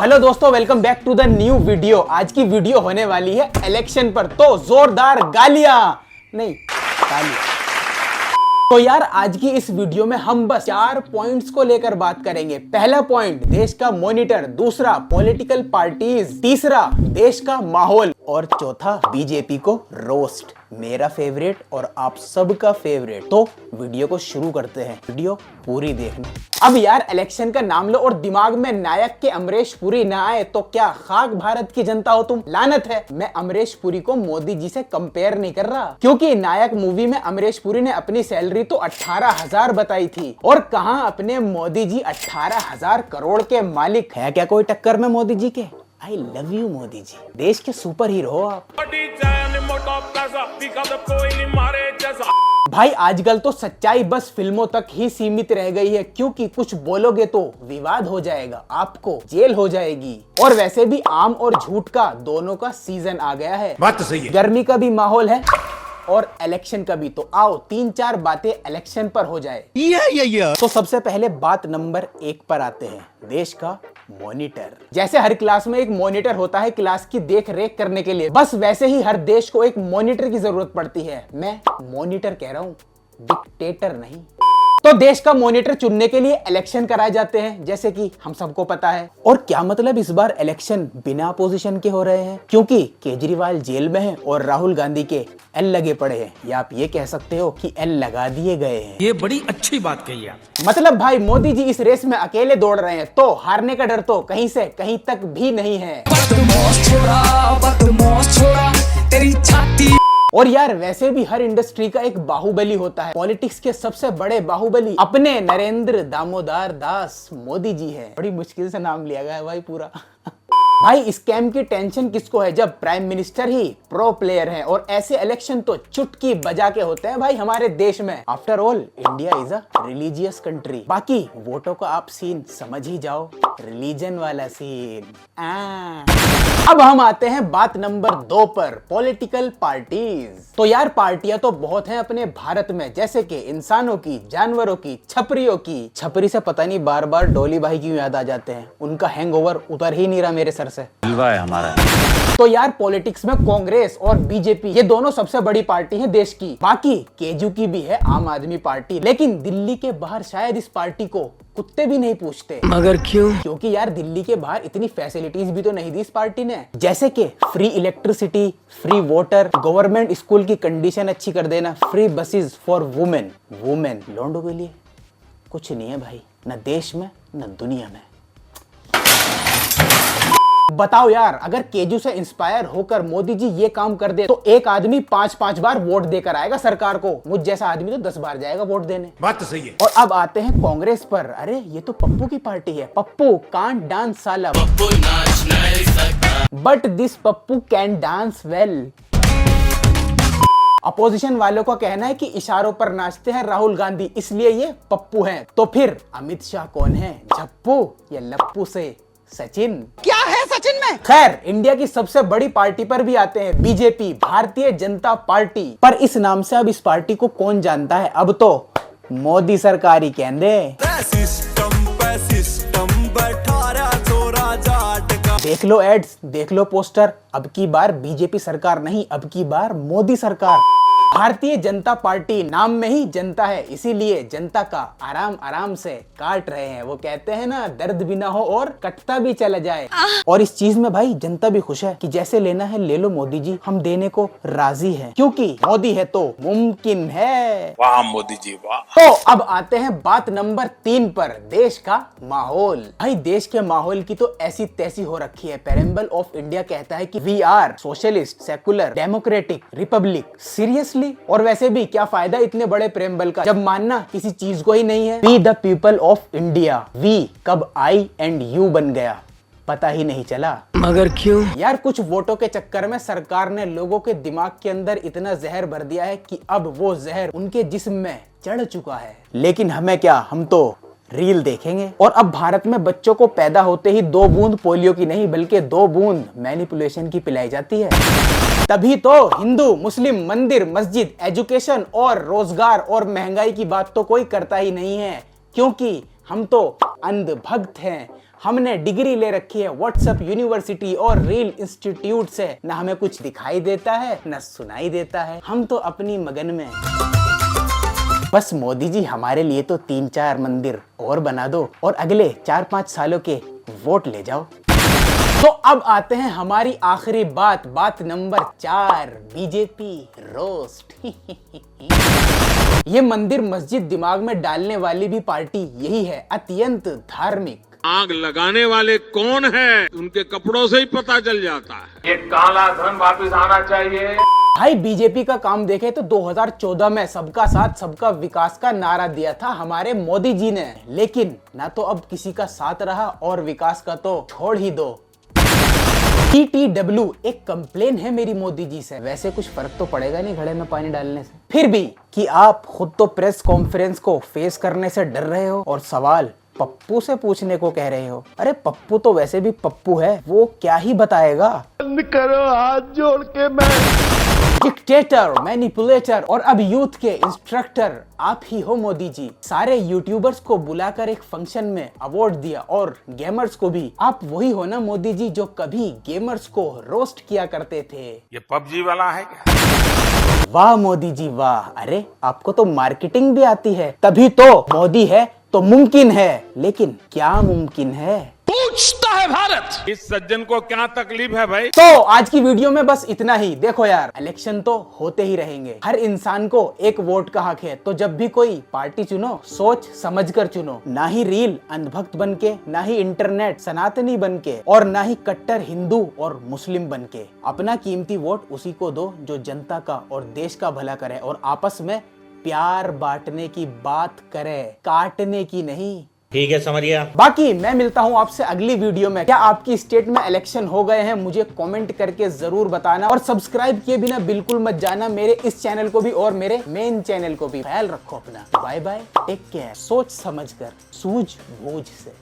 Hello दोस्तों, welcome back to the new video. आज की वीडियो होने वाली है इलेक्शन पर, तो जोरदार गालियां नहीं गालियां। तो यार आज की इस वीडियो में हम बस 4 पॉइंट्स को लेकर बात करेंगे। पहला पॉइंट देश का मॉनिटर, दूसरा पॉलिटिकल पार्टीज, तीसरा देश का माहौल और चौथा बीजेपी को रोस्ट, मेरा फेवरेट और आप सबका फेवरेट। तो वीडियो को शुरू करते हैं, वीडियो पूरी देखना। अब यार इलेक्शन का नाम लो और दिमाग में नायक के अमरीश पुरी ना आए तो क्या खाक भारत की जनता हो तुम। लानत है, मैं अमरीश पुरी को मोदी जी से कंपेयर नहीं कर रहा, क्योंकि नायक मूवी में अमरीश पुरी ने अपनी सैलरी तो 18,000 बताई थी, और कहां अपने मोदी जी 18,000 करोड़ के मालिक है। क्या कोई टक्कर में मोदी जी के? I love you Modi ji, देश के सुपर हीरो हो आप। भाई आजकल तो सच्चाई बस फिल्मों तक ही सीमित रह गई है, क्योंकि कुछ बोलोगे तो विवाद हो जाएगा, आपको जेल हो जाएगी। और वैसे भी आम और झूठ का दोनों का सीजन आ गया है। बात तो सही है, गर्मी का भी माहौल है और इलेक्शन का भी। तो आओ 3-4 बातें इलेक्शन पर हो जाए। तो सबसे पहले बात नंबर 1 पर आते हैं, देश का मॉनिटर। जैसे हर क्लास में एक मॉनिटर होता है क्लास की देख रेख करने के लिए, बस वैसे ही हर देश को एक मॉनिटर की जरूरत पड़ती है। मैं मॉनिटर कह रहा हूँ, डिक्टेटर नहीं। तो देश का मॉनिटर चुनने के लिए इलेक्शन कराए जाते हैं, जैसे कि हम सबको पता है। और क्या मतलब इस बार इलेक्शन बिना अपोजिशन के हो रहे हैं? क्योंकि केजरीवाल जेल में है और राहुल गांधी के एल लगे पड़े हैं, या आप ये कह सकते हो कि एल लगा दिए गए हैं। ये बड़ी अच्छी बात कही आप। मतलब भाई मोदी जी इस रेस में अकेले दौड़ रहे हैं, तो हारने का डर तो कहीं से कहीं तक भी नहीं है। तेरी छाती। और यार वैसे भी हर इंडस्ट्री का एक बाहुबली होता है। पॉलिटिक्स के सबसे बड़े बाहुबली अपने नरेंद्र दामोदर दास मोदी जी है। बड़ी मुश्किल से नाम लिया गया है भाई पूरा। भाई स्कैम की टेंशन किसको है जब प्राइम मिनिस्टर ही प्रो प्लेयर है। और ऐसे इलेक्शन तो चुटकी बजा के होते हैं भाई हमारे देश में। After all India is a religious country. बाकी वोटों का आप सीन समझ ही जाओ, रिलीजन वाला सीन। अब हम आते हैं बात नंबर 2 पर, पॉलिटिकल पार्टीज। तो यार पार्टियां तो बहुत हैं अपने भारत में, जैसे कि इंसानों की, जानवरों की, छपरियों की। छपरी से पता नहीं बार बार डोली भाई क्यों याद आ जाते हैं, उनका हैंगओवर उतर ही नहीं रहा मेरे सर से। है हमारा। तो यार पॉलिटिक्स में कांग्रेस और बीजेपी ये दोनों सबसे बड़ी पार्टी है देश की। बाकी केजू की भी है आम आदमी पार्टी, लेकिन दिल्ली के बाहर शायद इस पार्टी को कुत्ते भी नहीं पूछते। मगर क्यों? क्योंकि यार दिल्ली के बाहर इतनी फैसिलिटीज भी तो नहीं दी इस पार्टी ने, जैसे कि free electricity, free water, government school की कंडीशन अच्छी कर देना, free buses for women. Women लोंडो के लिए कुछ नहीं है भाई, न देश में न दुनिया में। बताओ यार, अगर केजू से इंस्पायर होकर मोदी जी ये काम कर दे तो एक आदमी 5-5 बार वोट देकर आएगा सरकार को। मुझ जैसा आदमी तो 10 बार जाएगा वोट देने। बात तो सही है। और अब आते हैं कांग्रेस पर। अरे ये तो पप्पू की पार्टी है। पप्पू कांट डांस साला, but this Pappu can dance well. Opposition वालों का कहना है कि इशारों पर नाचते हैं राहुल गांधी, इसलिए ये पप्पू हैं। तो फिर अमित शाह कौन है, झप्पू या लप्पू से सचिन? क्या है सचिन में? खैर इंडिया की सबसे बड़ी पार्टी पर भी आते हैं, बीजेपी, भारतीय जनता पार्टी। पर इस नाम से अब इस पार्टी को कौन जानता है? अब तो मोदी सरकार ही कहंदे। देख लो एड्स, देख लो पोस्टर, अब की बार बीजेपी सरकार नहीं, अब की बार मोदी सरकार। भारतीय जनता पार्टी नाम में ही जनता है, इसीलिए जनता का आराम आराम से काट रहे हैं। वो कहते हैं ना, दर्द भी ना हो और कटता भी चला जाए। और इस चीज में भाई जनता भी खुश है कि जैसे लेना है ले लो मोदी जी, हम देने को राजी हैं, क्योंकि मोदी है तो मुमकिन है। वाह मोदी जी वाह। तो अब आते हैं बात नंबर 3 पर, देश का माहौल। भाई देश के माहौल की तो ऐसी तैसी हो रखी है। प्रेम्बल ऑफ इंडिया कहता है कि we are socialist, secular, democratic republic. Seriously? और वैसे भी क्या फायदा इतने बड़े प्रेम्बल का जब मानना किसी चीज को ही नहीं है। We the people of India, we कब आई एंड यू बन गया पता ही नहीं चला। मगर क्यों? यार कुछ वोटों के चक्कर में सरकार ने लोगों के दिमाग के अंदर इतना जहर भर दिया है कि अब वो जहर उनके जिस्म में चढ़ चुका है। लेकिन हमें क्या, हम तो रील देखेंगे। और अब भारत में बच्चों को पैदा होते ही 2 बूंद पोलियो की नहीं, बल्कि 2 बूंद मैनिपुलेशन की पिलाई जाती है। तभी तो हिंदू, मुस्लिम, मंदिर, मस्जिद, एजुकेशन और रोजगार और महंगाई की बात तो कोई करता ही नहीं है, क्योंकि हम तो अंधभक्त हैं। हमने डिग्री ले रखी है व्हाट्सएप यूनिवर्सिटी और रील इंस्टीट्यूट से, ना हमें कुछ दिखाई देता है ना सुनाई देता है, हम तो अपनी मगन में। बस मोदी जी हमारे लिए तो 3-4 मंदिर और बना दो और अगले 4-5 सालों के वोट ले जाओ। तो अब आते हैं हमारी आखिरी बात नंबर 4, बीजेपी रोस्ट। ये मंदिर मस्जिद दिमाग में डालने वाली भी पार्टी यही है, अत्यंत धार्मिक। आग लगाने वाले कौन है उनके कपड़ों से ही पता चल जाता है। ये काला धन वापस आना चाहिए। भाई बीजेपी का काम देखे तो 2014 में सबका साथ सबका विकास का नारा दिया था हमारे मोदी जी ने, लेकिन ना तो अब किसी का साथ रहा और विकास का तो छोड़ ही दो। TTW एक कंप्लेन है मेरी मोदी जी से, वैसे कुछ फर्क तो पड़ेगा नहीं घड़े में पानी डालने से, फिर भी कि आप खुद तो प्रेस कॉन्फ्रेंस को फेस करने से डर रहे हो और सवाल पप्पू से पूछने को कह रहे हो। अरे पप्पू तो वैसे भी पप्पू है, वो क्या ही बताएगा। बंद करो हाथ जोड़ के मैं। डिक्टेटर, मैनिपुलेटर और अब यूथ के इंस्ट्रक्टर आप ही हो मोदी जी। सारे यूट्यूबर्स को बुलाकर एक फंक्शन में अवार्ड दिया और गेमर्स को भी। आप वही हो ना मोदी जी जो कभी गेमर्स को रोस्ट किया करते थे। ये पबजी वाला है क्या? वाह मोदी जी वाह, अरे आपको तो मार्केटिंग भी आती है, तभी तो मोदी है तो मुमकिन है। लेकिन क्या मुमकिन है? पूछता है भारत। इस सज्जन को क्या तकलीफ है भाई? तो आज की वीडियो में बस इतना ही। देखो यार, इलेक्शन तो होते ही रहेंगे, हर इंसान को एक वोट का हक है, तो जब भी कोई पार्टी चुनो सोच समझकर चुनो, ना ही रील अंधभक्त बनके, ना ही इंटरनेट सनातनी बनके और ना ही कट्टर हिंदू और मुस्लिम बनके। अपना कीमती वोट उसी को दो जो जनता का और देश का भला करे और आपस में प्यार बांटने की बात करे, काटने की नहीं। ठीक है समझिए। बाकी मैं मिलता हूं आपसे अगली वीडियो में। क्या आपकी स्टेट में इलेक्शन हो गए हैं मुझे कमेंट करके जरूर बताना, और सब्सक्राइब किए बिना बिल्कुल मत जाना मेरे इस चैनल को भी और मेरे मेन चैनल को भी। ख्याल रखो अपना। Bye bye, take care. सोच समझकर, सूझ बूझ से।